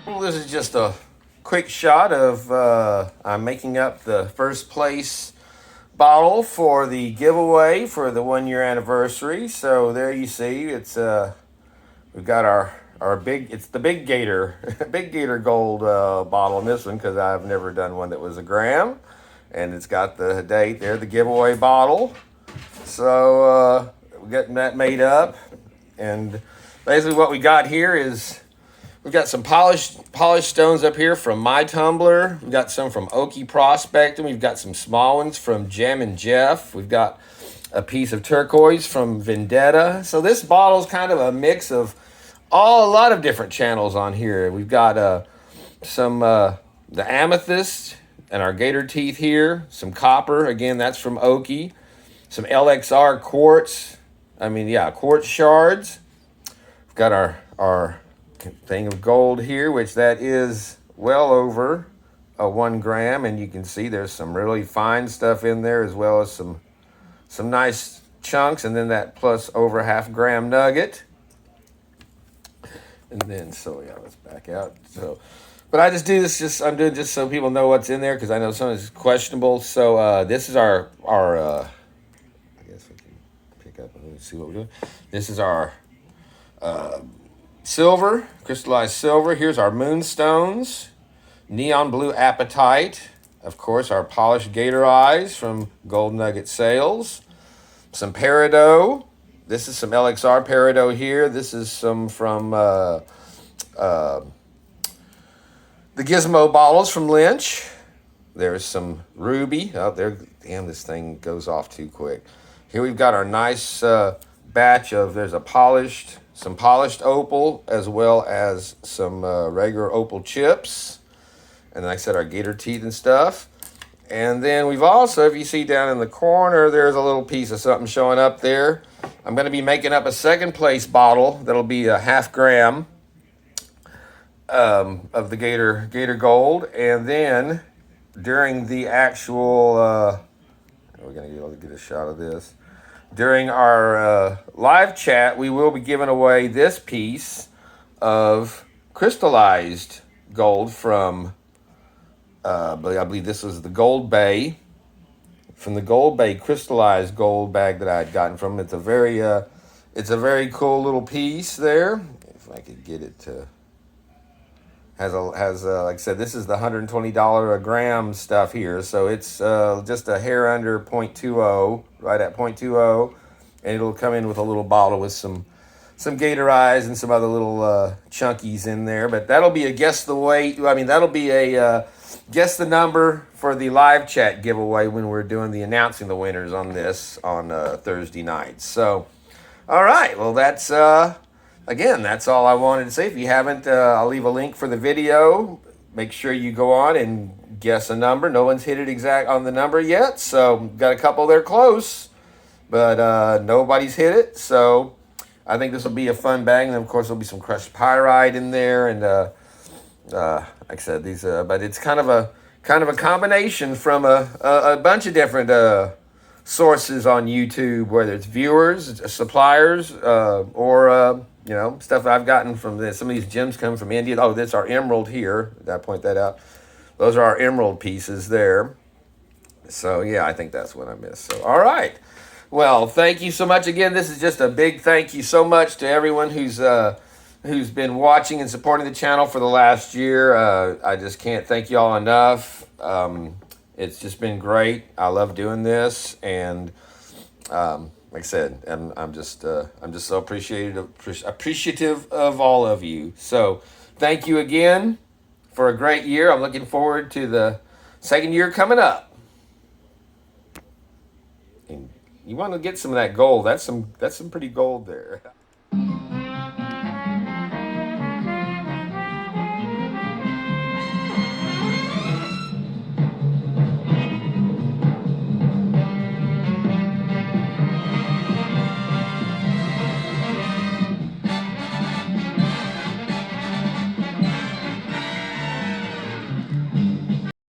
Well, this is just a quick shot of I'm making up the first place bottle for the giveaway for the 1 year anniversary. So there you see it's we've got our big, it's the big gator big gator gold bottle in this one, because I've never done one that was a gram, and it's got the date there, the giveaway bottle. So we're getting that made up, and basically what we got here is we've got some polished stones up here from My Tumbler. We've got some from Okie Prospect, and we've got some small ones from Jem and Jeff. We've got a piece of turquoise from Vendetta. So this bottle is kind of a mix of a lot of different channels on here. We've got some the amethyst and our gator teeth here. Some copper, again, that's from Okie. Some LXR quartz. Quartz shards. We've got our thing of gold here, which that is well over a 1 gram, and you can see there's some really fine stuff in there, as well as some nice chunks, and then that plus over ½ gram nugget. And then, so yeah, let's back out. So, but I just do this, I'm doing just so people know what's in there, because I know some is questionable. So this is our I guess we can pick up and see what we're doing. This is our silver, crystallized silver. Here's our moonstones, neon blue apatite, of course, our polished gator eyes from Gold Nugget Sales, some peridot. This is some LXR peridot here. This is some from the Gizmo bottles from Lynch. There's some ruby. Oh, there, damn, this thing goes off too quick. Here we've got our nice batch of, there's some polished opal, as well as some regular opal chips. And like I said, our gator teeth and stuff. And then we've also, if you see down in the corner, there's a little piece of something showing up there. I'm going to be making up a second place bottle that'll be a ½ gram of the gator gold. And then during the actual, we're going to be able to get a shot of this. During our live chat, we will be giving away this piece of crystallized gold from, I believe this was the Gold Bay, from the Gold Bay crystallized gold bag that I had gotten from. It's a very cool little piece there. If I could get it to, has like I said, this is the $120 a gram stuff here. So it's just a hair under 0.20, right at 0.20. And it'll come in with a little bottle with some gator eyes and some other little chunkies in there. But that'll be a guess the weight. That'll be a guess the number for the live chat giveaway when we're doing the announcing the winners on this on Thursday night. So, all right. Well, that's again, that's all I wanted to say. If you haven't, I'll leave a link for the video. Make sure you go on and guess a number. No one's hit it exact on the number yet, so got a couple there close, but nobody's hit it. So I think this will be a fun bag, and of course there'll be some crushed pyrite in there, and like I said, these. But it's kind of a combination from a bunch of different sources on YouTube, whether it's viewers, suppliers, or stuff I've gotten from this. Some of these gems come from India. Oh, that's our emerald here. Did I point that out? Those are our emerald pieces there. So yeah, I think that's what I missed. So all right. Well, thank you so much again. This is just a big thank you so much to everyone who's been watching and supporting the channel for the last year. I just can't thank you all enough. It's just been great. I love doing this, and like I said, I'm just so appreciative of all of you. So thank you again for a great year. I'm looking forward to the second year coming up. And you want to get some of that gold. That's some pretty gold there.